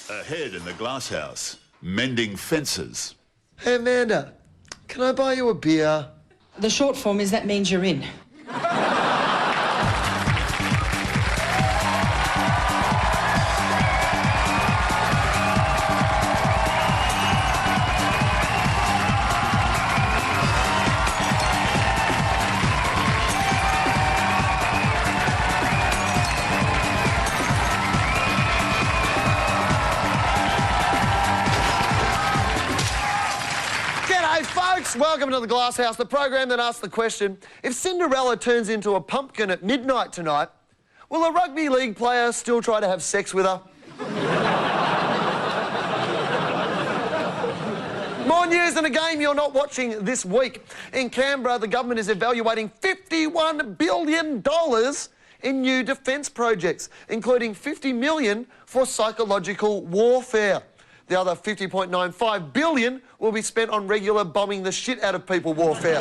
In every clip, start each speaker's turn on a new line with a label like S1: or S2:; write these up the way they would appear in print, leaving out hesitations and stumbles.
S1: Ahead in the Glasshouse, mending fences.
S2: Hey, Amanda, can I buy you a beer?
S3: The short form is that means you're in.
S2: G'day, folks. Welcome to the Glasshouse, the program that asks the question, if Cinderella turns into a pumpkin at midnight tonight, will a rugby league player still try to have sex with her? More news than a game you're not watching this week. In Canberra, the government is evaluating $51 billion in new defence projects, including $50 million for psychological warfare. The other $50.95 billion will be spent on regular bombing the shit out of people warfare.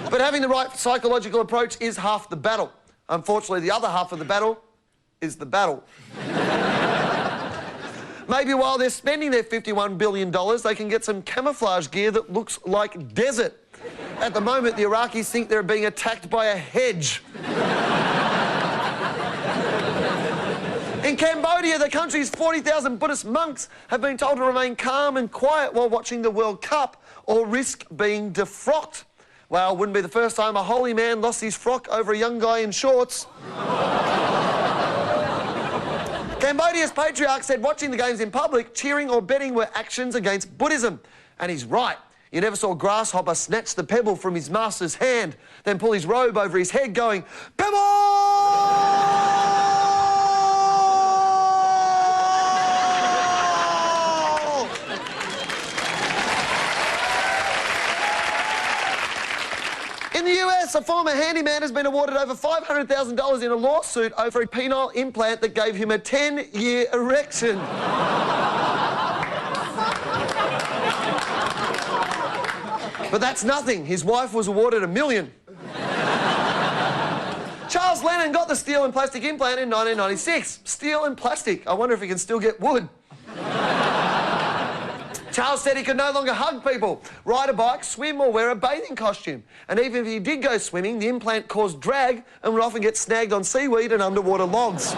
S2: But having the right psychological approach is half the battle. Unfortunately, the other half of the battle is the battle. Maybe while they're spending their $51 billion, they can get some camouflage gear that looks like desert. At the moment, the Iraqis think they're being attacked by a hedge. In Cambodia, the country's 40,000 Buddhist monks have been told to remain calm and quiet while watching the World Cup or risk being defrocked. Well, it wouldn't be the first time a holy man lost his frock over a young guy in shorts. Cambodia's patriarch said watching the games in public, cheering or betting were actions against Buddhism. And he's right. You never saw Grasshopper snatch the pebble from his master's hand, then pull his robe over his head going, "Pebble!" In the US, a former handyman has been awarded over $500,000 in a lawsuit over a penile implant that gave him a 10-year erection. But that's nothing. His wife was awarded $1 million. Charles Lennon got the steel and plastic implant in 1996. Steel and plastic. I wonder if he can still get wood. Charles said he could no longer hug people, ride a bike, swim or wear a bathing costume. And even if he did go swimming, the implant caused drag and would often get snagged on seaweed and underwater logs.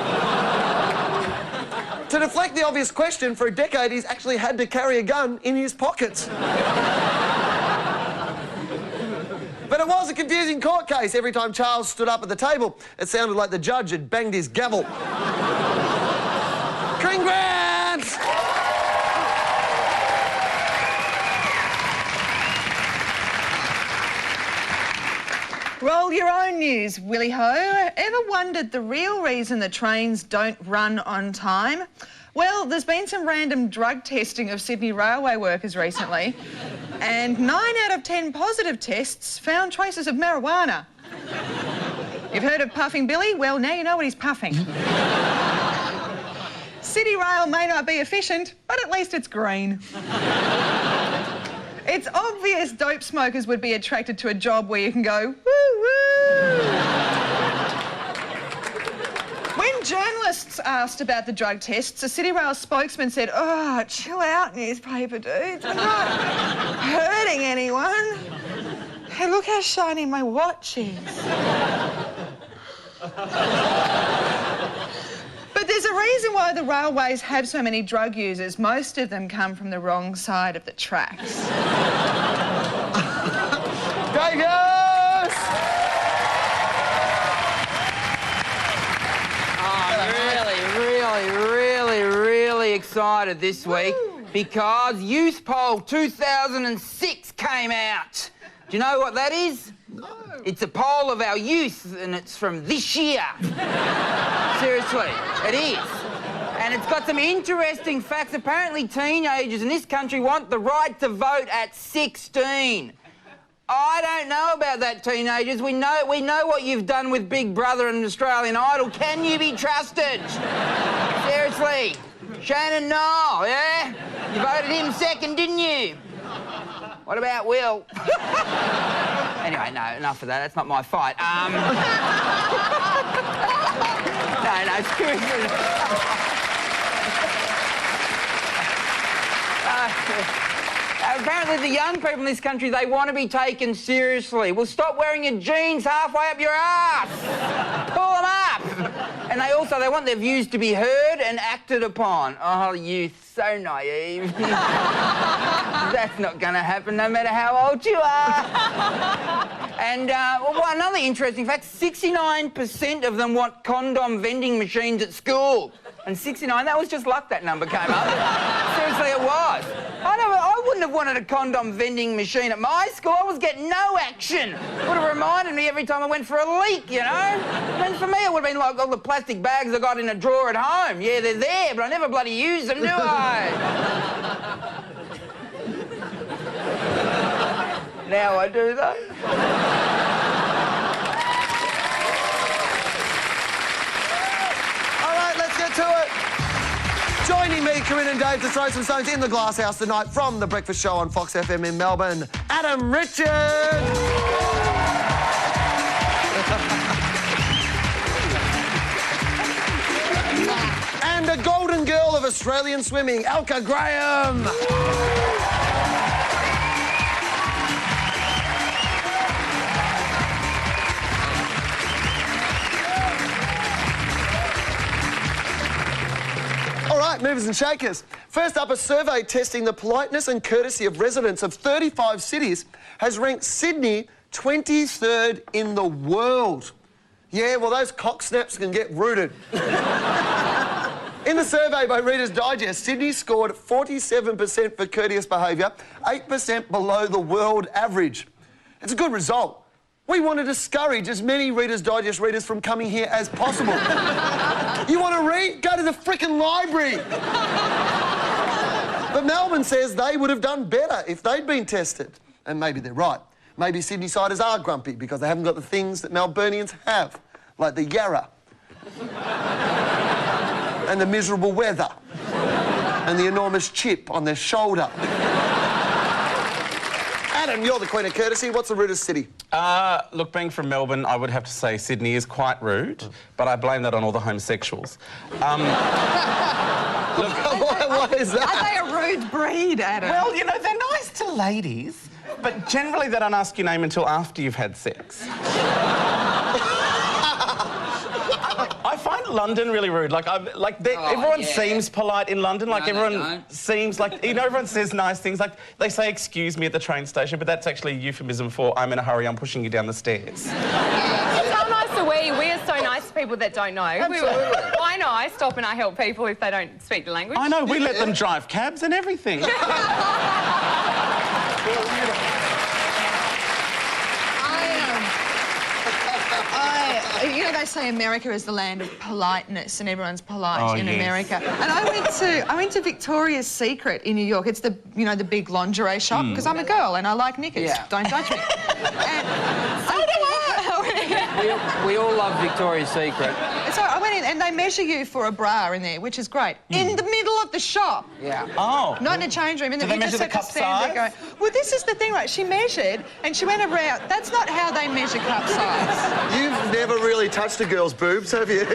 S2: To deflect the obvious question, for a decade he's actually had to carry a gun in his pockets. But it was a confusing court case. Every time Charles stood up at the table, it sounded like the judge had banged his gavel. Congrats!
S4: Roll your own news, Willy-ho. Ever wondered the real reason the trains don't run on time? Well, there's been some random drug testing of Sydney railway workers recently, and 9 out of 10 positive tests found traces of marijuana. You've heard of Puffing Billy? Well, now you know what he's puffing. City Rail may not be efficient, but at least it's green. It's obvious dope smokers would be attracted to a job where you can go, woo-woo. When journalists asked about the drug tests, a City Rail spokesman said, "Oh, chill out, newspaper dudes. We're not hurting anyone. Hey, look how shiny my watch is." But there's a reason why the railways have so many drug users. Most of them come from the wrong side of the tracks.
S2: Dragons!
S5: I'm really excited this week because Youth Poll 2006 came out. Do you know what that is?
S2: No.
S5: It's a poll of our youth, and it's from this year. Seriously, it is. And it's got some interesting facts. Apparently, teenagers in this country want the right to vote at 16. I don't know about that, teenagers. We know what you've done with Big Brother and Australian Idol. Can you be trusted? Seriously. Shannon Noel, yeah? You voted him second, didn't you? What about Will? Anyway, no, enough of that. That's not my fight. No, seriously. Apparently the young people in this country, they want to be taken seriously. Well, stop wearing your jeans halfway up your ass. Pull them up. And they want their views to be heard and acted upon. Oh, youth, so naive. That's not going to happen no matter how old you are. And well, another interesting fact, 69% of them want condom vending machines at school. And 69, that was just luck that number came up. Seriously, it was. I wouldn't have wanted a condom vending machine at my school. I was getting no action. Would have reminded me every time I went for a leak, you know? And for me, it would have been like all the plastic bags I got in a drawer at home. Yeah, they're there, but I never bloody use them, do I? Now I do, though.
S2: To it. Joining me, Corinne and Dave, to throw some stones in the Glasshouse tonight from The Breakfast Show on Fox FM in Melbourne, Adam Richard. And a golden girl of Australian swimming, Elka Graham. All right, movers and shakers. First up, a survey testing the politeness and courtesy of residents of 35 cities has ranked Sydney 23rd in the world. Yeah, well, those cocksnaps can get rooted. In the survey by Reader's Digest, Sydney scored 47% for courteous behaviour, 8% below the world average. It's a good result. We want to discourage as many Reader's Digest readers from coming here as possible. You want to read? Go to the frickin' library. But Melbourne says they would have done better if they'd been tested. And maybe they're right. Maybe Sydney-siders are grumpy because they haven't got the things that Melburnians have, like the Yarra and the miserable weather and the enormous chip on their shoulder. Adam, you're the Queen of Courtesy. What's the rudest city?
S6: Look, being from Melbourne, I would have to say Sydney is quite rude, but I blame that on all the homosexuals.
S2: Look, what is that?
S4: Are they a rude breed, Adam?
S6: Well, you know, they're nice to ladies, but generally they don't ask your name until after you've had sex. I find London really rude. Everyone seems polite in London. Like, everyone seems like, you know, everyone says nice things. Like, they say excuse me at the train station, but that's actually a euphemism for I'm in a hurry, I'm pushing you down the stairs.
S7: How nice are we? We are so nice to people that don't know. I know, I stop and I help people if they don't speak the language.
S6: I know, we let them drive cabs and everything.
S4: You know, they say America is the land of politeness and everyone's polite in America. And I went to Victoria's Secret in New York. It's the, you know, the big lingerie shop, because I'm a girl and I like knickers. Yeah. Don't judge me. And so do I.
S5: We all love Victoria's Secret.
S4: So I went in and they measure you for a bra in there, which is great. In the middle of the shop.
S5: Yeah.
S6: Oh.
S4: Not in a change room.
S6: Do they measure the cup size?
S4: Going, well, this is the thing, right? She measured and she went around. That's not how they measure cup size.
S2: You've never really touched a girl's boobs, have you?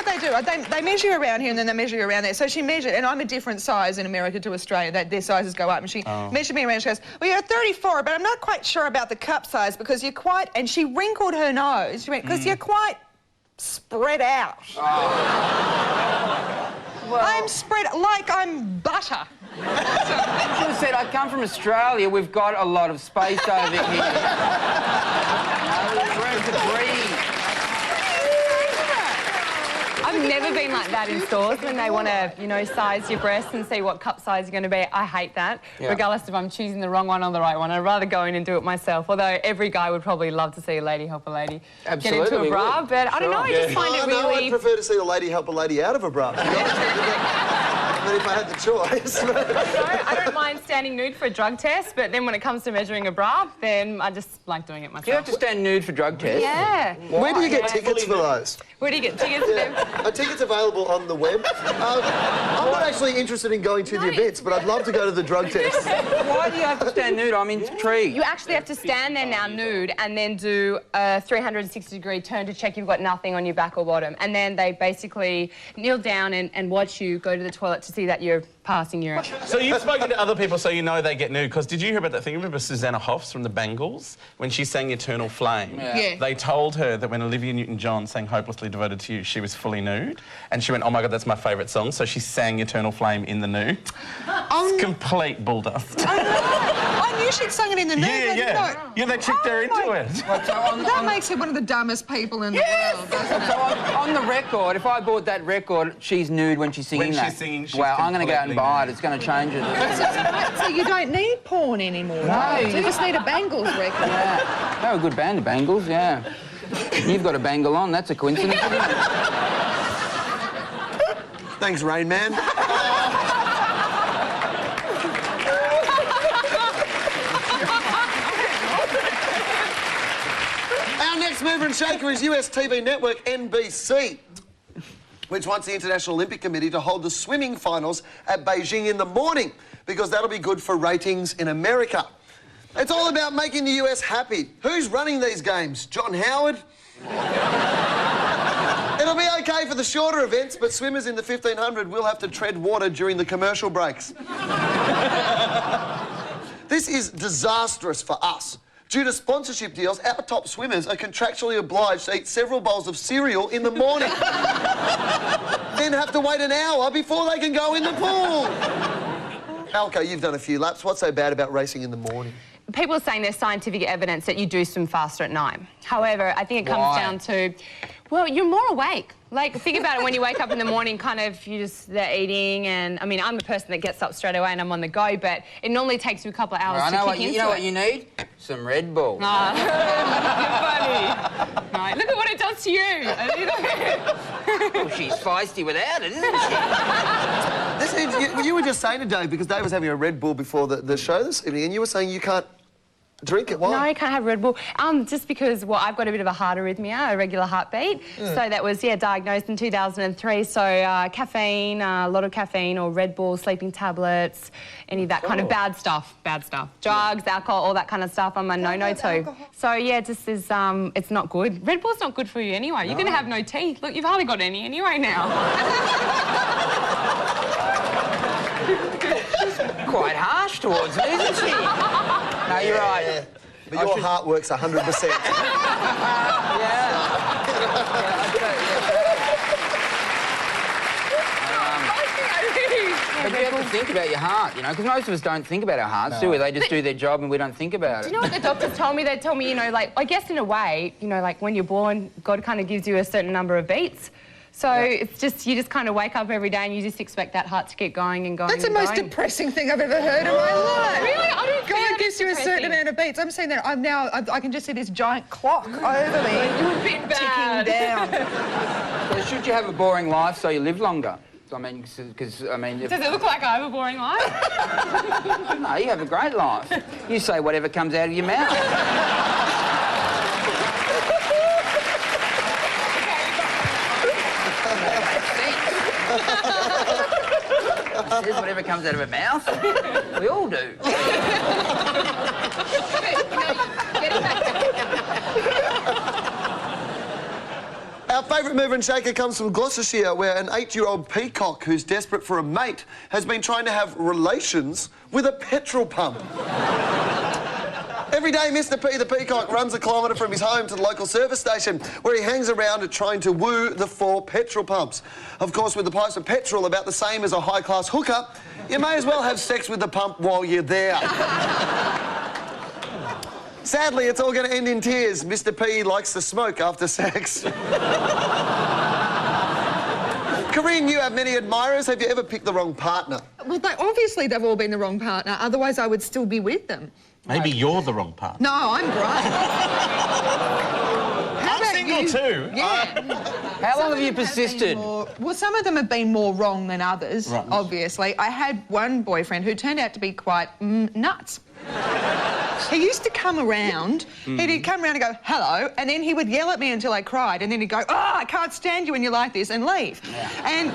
S4: They do. They measure you around here and then they measure you around there. So she measured, and I'm a different size in America to Australia. Their sizes go up, and she measured me around. She goes, "Well, you're a 34, but I'm not quite sure about the cup size because you're quite." And she wrinkled her nose. She went, "Because you're quite spread out." Well, I'm spread like I'm butter.
S5: Should have said, I come from Australia. We've got a lot of space over here. Room to breathe.
S7: I've never been like that in stores when they want to, you know, size your breasts and see what cup size you're going to be. I hate that, regardless if I'm choosing the wrong one or the right one. I'd rather go in and do it myself, although every guy would probably love to see a lady help a lady get into a bra, but I don't know, I just find it really...
S2: No, I'd prefer to see a lady help a lady out of a bra. but if I had the choice...
S7: So I don't mind standing nude for a drug test, but then when it comes to measuring a bra, then I just like doing it myself.
S5: Do you have to stand nude for drug tests?
S7: Yeah.
S2: Where do you get tickets for those?
S7: Where do you get tickets for them?
S2: Are tickets available on the web? I'm not actually interested in going to the events, but I'd love to go to the drug test.
S5: Why do you have to stand nude? I'm intrigued.
S7: You actually have to stand there now nude and then do a 360-degree turn to check you've got nothing on your back or bottom. And then they basically kneel down and watch you go to the toilet to see that you're passing urine.
S6: So you've spoken to other people so you know they get nude, because did you hear about that thing? Remember Susanna Hoffs from the Bangles? When she sang Eternal Flame,
S4: Yeah.
S6: they told her that when Olivia Newton-John sang Hopelessly Devoted to You, she was fully nude. And she went, oh my God, that's my favourite song. So she sang Eternal Flame in the nude. It's complete bull dust.
S4: I knew she'd sung it in the nude.
S6: Yeah, they tricked her into it.
S4: That makes her one of the dumbest people in the world, doesn't it?
S5: So on the record, if I bought that record, she's nude when she's singing that.
S6: When she's singing, she's
S5: wow, I'm going to go out and buy it.
S6: nude.
S5: It's going to change it.
S4: So you don't need porn anymore.
S5: No,
S4: You just need a Bangles record.
S5: Yeah. They're a good band, the Bangles, yeah. You've got a bangle on, that's a coincidence, isn't it?
S2: Thanks, Rain Man. Our next mover and shaker is US TV network NBC, which wants the International Olympic Committee to hold the swimming finals at Beijing in the morning, because that'll be good for ratings in America. It's all about making the US happy. Who's running these games? John Howard? It'll be okay for the shorter events, but swimmers in the 1500 will have to tread water during the commercial breaks. This is disastrous for us. Due to sponsorship deals, our top swimmers are contractually obliged to eat several bowls of cereal in the morning. Then have to wait an hour before they can go in the pool. Alco, you've done a few laps. What's so bad about racing in the morning?
S7: People are saying there's scientific evidence that you do swim faster at night. However, I think it comes down to, well, you're more awake. Like, think about it when you wake up in the morning, kind of, they're eating, and, I mean, I'm a person that gets up straight away and I'm on the go, but it normally takes you a couple of hours to kick into it.
S5: You know what you need? Some Red Bull.
S7: You're funny. Right, look at what it does to you.
S5: Well, she's feisty without it, isn't she?
S2: You were just saying to Dave, because Dave was having a Red Bull before the show this evening, and you were saying you can't drink it. Why?
S7: No, you can't have Red Bull. Just because, well, I've got a bit of a heart arrhythmia, a regular heartbeat. So that was, diagnosed in 2003. So caffeine, a lot of caffeine or Red Bull, sleeping tablets, any of that kind of bad stuff. Drugs, alcohol, all that kind of stuff, I'm a no-no to. So, it just is, it's not good. Red Bull's not good for you anyway. You're going to have no teeth. Look, you've hardly got any anyway now.
S5: Quite harsh towards me, isn't she? No, you're right.
S2: Yeah. But your heart works 100%.
S5: But you have to think about your heart, you know, because most of us don't think about our hearts, do we? They just do their job and we don't think about it.
S7: Do you know what the doctors told me? They told me, like, I guess in a way, like when you're born, God kind of gives you a certain number of beats. So it's just, you just kind of wake up every day and you just expect that heart to keep going and going.
S4: That's the most depressing thing I've ever heard in my life.
S7: Really? I don't think
S4: God gives you a certain amount of beats. I'm saying that I can just see this giant clock over me.
S7: You're a bit bad.
S4: Ticking down.
S5: So should you have a boring life so you live longer? I mean, because, I mean...
S7: Does it look like I have a boring life?
S5: No, you have a great life. You say whatever comes out of your mouth. Says whatever comes out of her mouth. We all do.
S2: Our favourite mover and shaker comes from Gloucestershire, where an 8-year-old peacock who's desperate for a mate has been trying to have relations with a petrol pump. Every day, Mr. P, the peacock, runs a kilometre from his home to the local service station, where he hangs around trying to woo the 4 petrol pumps. Of course, with the price of petrol about the same as a high-class hooker, you may as well have sex with the pump while you're there. Sadly, it's all going to end in tears. Mr. P likes to smoke after sex. Corinne, you have many admirers. Have you ever picked the wrong partner?
S4: Well, obviously they've all been the wrong partner. Otherwise, I would still be with them.
S6: Maybe you're the wrong partner.
S4: No, I'm great.
S6: I'm single too.
S4: Yeah.
S5: How long have you persisted?
S4: Well, some of them have been more wrong than others, obviously. I had one boyfriend who turned out to be quite nuts. He used to come around, he'd come around and go, hello, and then he would yell at me until I cried, and then he'd go, oh, I can't stand you when you're like this, and leave. Yeah. And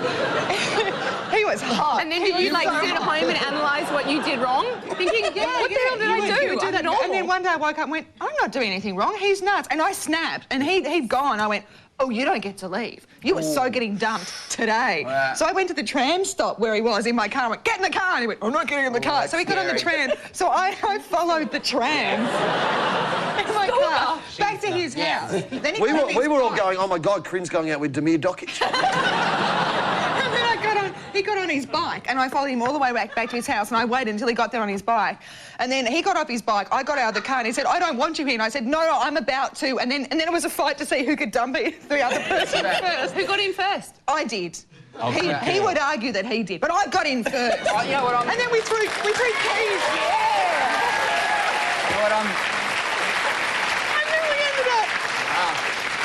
S4: he was hot.
S7: And then did you, like, sit at home and analyse what you did wrong? Thinking, what the hell did I do?
S4: Would do that. And then one day I woke up and went, I'm not doing anything wrong, he's nuts. And I snapped, and he'd gone. I went, oh, you don't get to leave. You were so getting dumped today. Wow. So I went to the tram stop where he was in my car and went, get in the car. And he went, I'm not getting in the car. So he got on the tram. So I followed the tram in my car back to his house. Then
S2: we were all going, oh my God, Corinne's going out with Damir Dokic.
S4: And then he got on his bike and I followed him all the way back to his house and I waited until he got there on his bike. And then he got off his bike, I got out of the car and he said, I don't want you here. And I said, no, I'm about to. And then it was a fight to see who could dump the other person first.
S7: Who got in first?
S4: I did. Okay. He would argue that he did, but I got in first.
S5: Oh, you know what
S4: and then we threw keys.
S5: Yeah! You know what
S4: And then we ended up...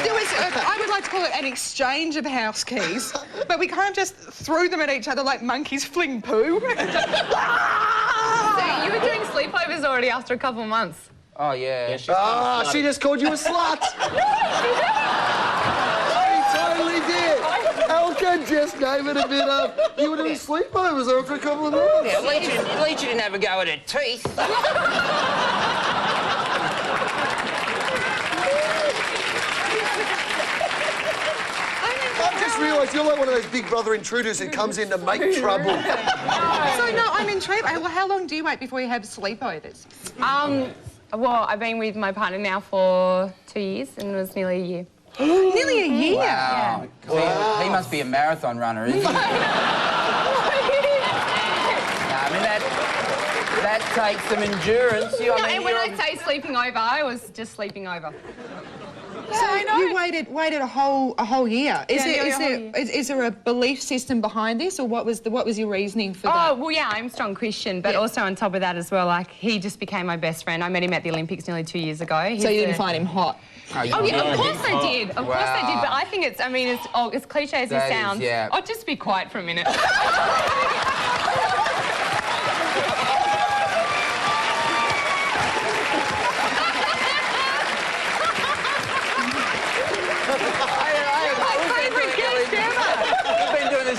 S4: There was, I would like to call it an exchange of house keys, but we kind of just threw them at each other like monkeys fling poo.
S7: So you were doing sleepovers already after a couple of months?
S5: Oh, yeah.
S2: She just called you a slut. She totally did. Elka just gave it a bit of... You were doing sleepovers after a couple of months.
S5: Yeah, at least you didn't have a go at her teeth.
S2: I've just realised you're like one of those Big Brother intruders who comes in to make trouble.
S4: So, no, I'm intrigued. Well, how long do you wait before you have sleepovers?
S7: Well, I've been with my partner now for 2 years and it was nearly a year.
S4: Nearly a year?
S5: Wow. Yeah. He must be a marathon runner, isn't he? I mean, that takes some endurance.
S7: And when I say sleeping over, I was just sleeping over.
S4: So you waited a whole year. Is there a belief system behind this, or what was your reasoning for that?
S7: Oh well, yeah, I'm a strong Christian, but also on top of that as well, like he just became my best friend. I met him at the Olympics nearly 2 years ago.
S4: So you didn't find him hot?
S7: Oh yeah, of course I did. Of course I did. But I think it's, I mean, it's as cliche as it sounds. Oh, just be quiet for a minute.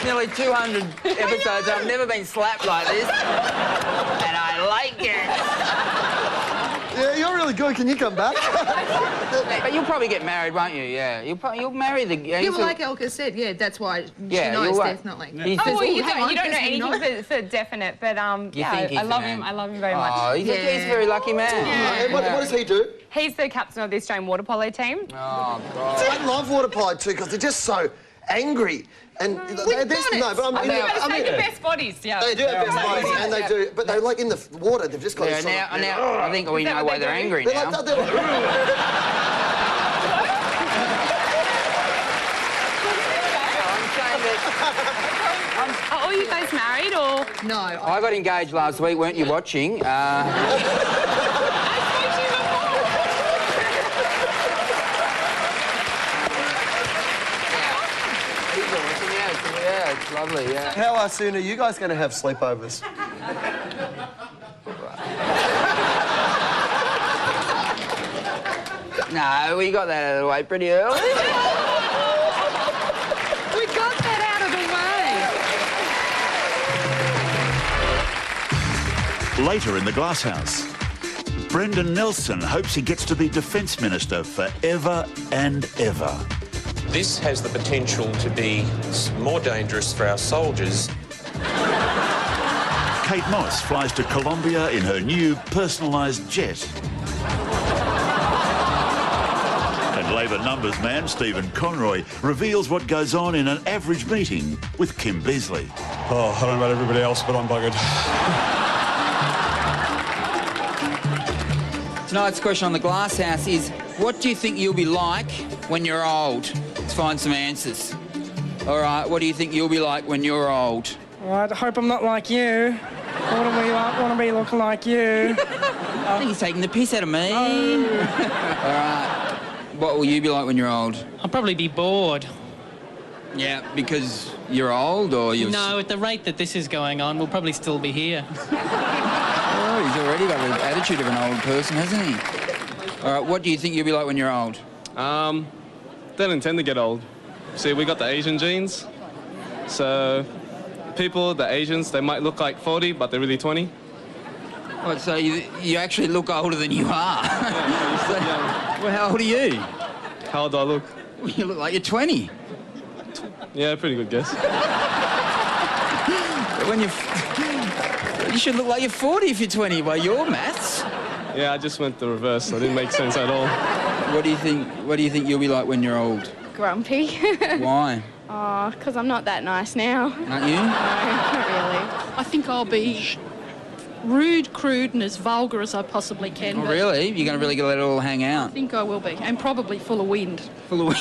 S5: Nearly 200 episodes. I've never been slapped like this, and I like it.
S2: Yeah, you're really good. Can you come back?
S5: But you'll probably get married, won't you? Yeah, you'll marry the.
S4: Yeah, well, like Elka said, yeah, that's why she knows definitely.
S7: Yeah. Oh, well, you don't know anything for definite, but yeah, I love him. I love him very much.
S5: Oh, he's a very lucky man.
S2: Yeah. What does he do?
S7: He's the captain of the Australian water polo team.
S5: Oh God.
S2: I love water polo too because they're just so angry. And they're the
S7: best bodies, yeah.
S2: They do have best bodies, and they do, but they're like in the water. They've just got.
S5: Yeah, now I think we know why they're angry now.
S7: Are you guys married or?
S4: No.
S5: I got engaged last week. Weren't you watching? Yeah, it's lovely, yeah.
S2: How soon are you guys going to have sleepovers?
S5: No, we got that out of the way pretty early.
S4: We got that out of the way.
S1: Later in the Glasshouse, Brendan Nelson hopes he gets to be Defence Minister forever and ever.
S8: This has the potential to be more dangerous for our soldiers.
S1: Kate Moss flies to Colombia in her new personalised jet. And Labor numbers man Stephen Conroy reveals what goes on in an average meeting with Kim Beazley.
S9: Oh, I don't know about everybody else, but I'm buggered.
S5: Tonight's question on the Glasshouse is, what do you think you'll be like when you're old? Let's find some answers. All right, what do you think you'll be like when you're old?
S10: Well, I hope I'm not like you. I want to be looking like you.
S5: I think he's taking the piss out of me. Oh. All right, what will you be like when you're old?
S10: I'll probably be bored.
S5: Yeah, because you're old or you're...
S11: No, at the rate that this is going on, we'll probably still be here.
S5: Oh, he's already got the attitude of an old person, hasn't he? All right, what do you think you'll be like when you're old?
S12: Don't intend to get old. See, we got the Asian genes. So, the Asians, they might look like 40, but they're really 20.
S5: What, so you actually look older than you are? Well, how old are you?
S12: How old do I look?
S5: Well, you look like you're 20.
S12: Yeah, pretty good guess.
S5: You should look like you're 40 if you're 20 by your maths.
S12: Yeah, I just went the reverse, so it didn't make sense at all.
S5: What do you think you'll be like when you're old?
S13: Grumpy.
S5: Why?
S13: Oh, because I'm not that nice now.
S5: Aren't you?
S13: No, not really.
S14: I think I'll be rude, crude and as vulgar as I possibly can.
S5: Oh, really? You're going to really let it all hang out?
S14: I think I will be, and probably full of wind.
S5: Full of wind?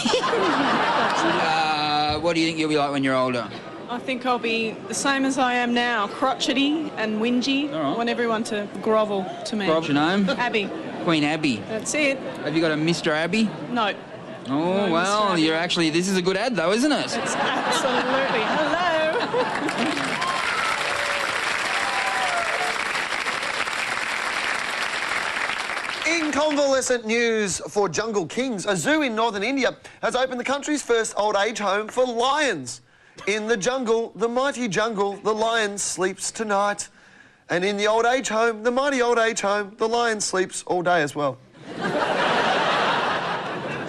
S5: What do you think you'll be like when you're older?
S15: I think I'll be the same as I am now, crotchety and whingy.
S5: All right.
S15: I want everyone to grovel to me.
S5: What's your name?
S15: Abby.
S5: Queen Abby.
S15: That's it.
S5: Have you got a Mr. Abby?
S15: No.
S5: Oh,
S15: No,
S5: well,
S15: Mr. Abby.
S5: you're actually... This is a good ad, though, isn't it?
S15: It's absolutely. Hello.
S2: In convalescent news for Jungle Kings, a zoo in northern India has opened the country's first old age home for lions. In the jungle, the mighty jungle, the lion sleeps tonight. And in the old age home, the mighty old age home, the lion sleeps all day as well.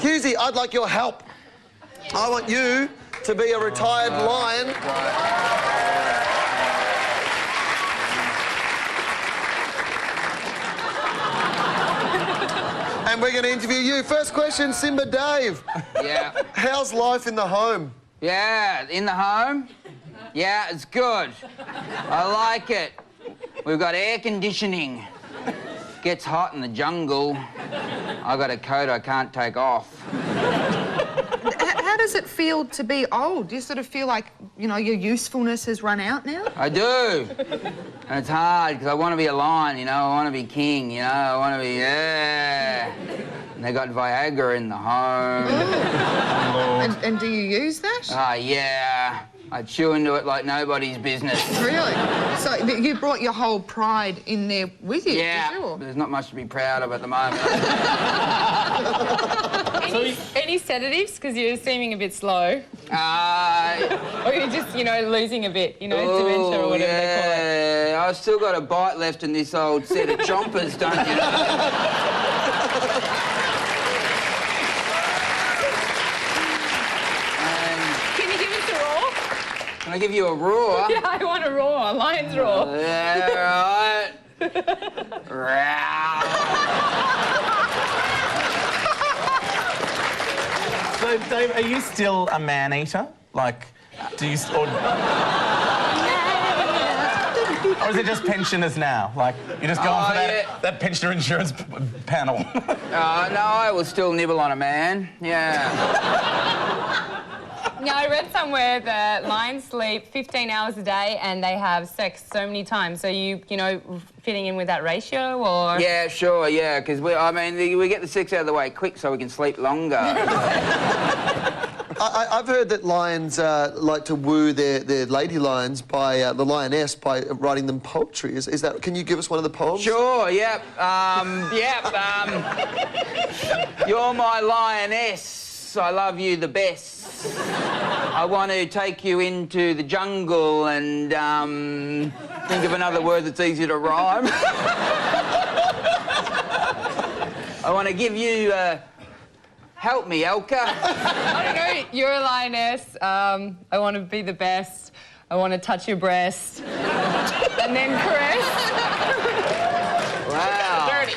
S2: Husey, I'd like your help. I want you to be a retired lion. And we're going to interview you. First question, Simba Dave.
S5: Yeah.
S2: How's life in the home?
S5: Yeah, in the home? Yeah, it's good. I like it. We've got air conditioning. Gets hot in the jungle. I got a coat I can't take off.
S4: How does it feel to be old? Do you sort of feel like, you know, your usefulness has run out now?
S5: I do. And it's hard because I want to be a lion, you know. I want to be king, you know. I want to be, yeah. And they got Viagra in the home.
S4: And do you use that?
S5: Oh, yeah. I chew into it like nobody's business.
S4: Really? So you brought your whole pride in there with you,
S5: Yeah.
S4: did you?
S5: There's not much to be proud of at the moment.
S7: Any sedatives? Because you're seeming a bit slow. Or you're just, you know, losing a bit, you know, dementia or whatever they call it.
S5: Yeah, I've still got a bite left in this old set of chompers, don't you know? Can I give you a roar?
S7: Yeah, I want a roar, a lion's roar.
S5: Yeah, right.
S6: So, Dave, are you still a man-eater? Like, do you... Or is it just pensioners now? Like, you're just going for that pensioner insurance panel?
S5: No, I will still nibble on a man, yeah.
S7: No, I read somewhere that lions sleep 15 hours a day and they have sex so many times. So you know, fitting in with that ratio, or...?
S5: Yeah, sure, yeah, because we get the sex out of the way quick so we can sleep longer.
S2: I've heard that lions like to woo their lady lions by the lioness by writing them poetry. Is that? Can you give us one of the poems?
S5: Sure. Yep. You're my lioness. I love you the best. I want to take you into the jungle and think of another word that's easy to rhyme. I want to give you. Help me, Elka.
S7: I don't know, you're a lioness. I want to be the best. I want to touch your breast. And then caress.
S5: Wow. Dirty.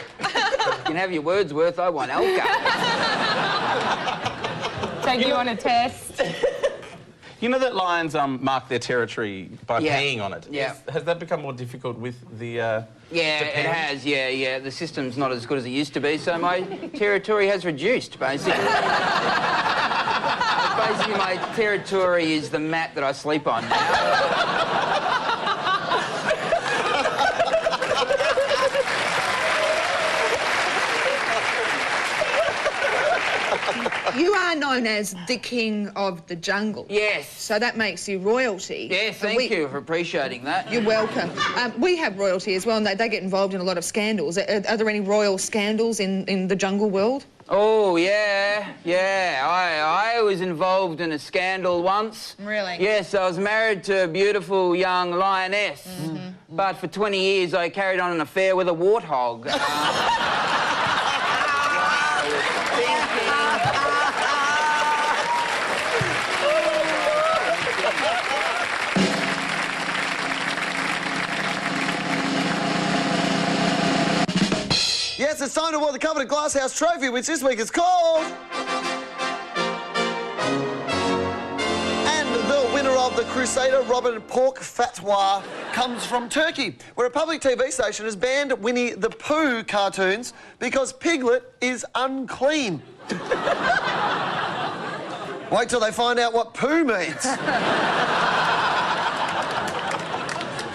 S5: You can have your words worth. I want Elka.
S7: Take you on a test.
S6: You know that lions mark their territory by peeing on it?
S5: Yeah.
S6: Has that become more difficult with the...
S5: Yeah, it has, yeah. The system's not as good as it used to be, so my territory has reduced, basically. Basically, my territory is the mat that I sleep on now.
S4: You are known as the king of the jungle.
S5: Yes.
S4: So that makes you royalty.
S5: Yes, thank you for appreciating that.
S4: You're welcome. We have royalty as well, and they get involved in a lot of scandals. Are there any royal scandals in the jungle world?
S5: Oh, yeah. I was involved in a scandal once.
S4: Really?
S5: Yes, I was married to a beautiful young lioness. But for 20 years, I carried on an affair with a warthog.
S2: Yes, it's time to award the coveted Glasshouse trophy, which this week is called... And the winner of the Crusader Robin Pork Fatwa comes from Turkey, where a public TV station has banned Winnie the Pooh cartoons because Piglet is unclean. Wait till they find out what poo means.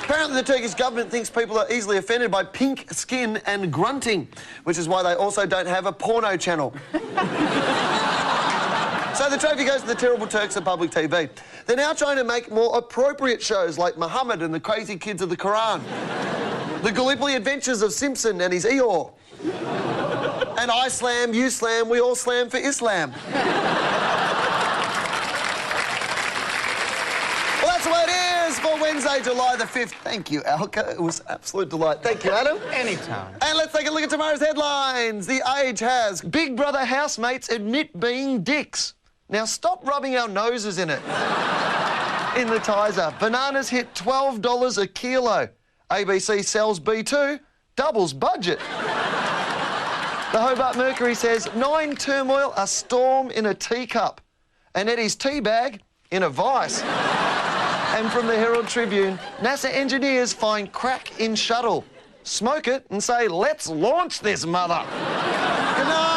S2: Apparently, the Turkish government thinks people are easily offended by pink skin and grunting, which is why they also don't have a porno channel. So the trophy goes to the terrible Turks at public TV. They're now trying to make more appropriate shows like Muhammad and the Crazy Kids of the Quran, the Gallipoli Adventures of Simpson and his Eeyore, and I slam, you slam, we all slam for Islam. Well, that's the way it is for Wednesday, July the 5th. Thank you, Alka. It was an absolute delight. Thank you, Adam.
S6: Anytime.
S2: And let's take a look at tomorrow's headlines. The Age has Big Brother housemates admit being dicks. Now stop rubbing our noses in it. In the Tizer, bananas hit $12 a kilo. ABC sells B2, doubles budget. The Hobart Mercury says 9 turmoil, a storm in a teacup. And Eddie's tea bag in a vice. And from the Herald Tribune, NASA engineers find crack in shuttle. Smoke it and say, let's launch this mother. Good night.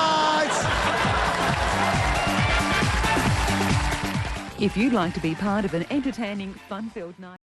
S16: If you'd like to be part of an entertaining, fun-filled night...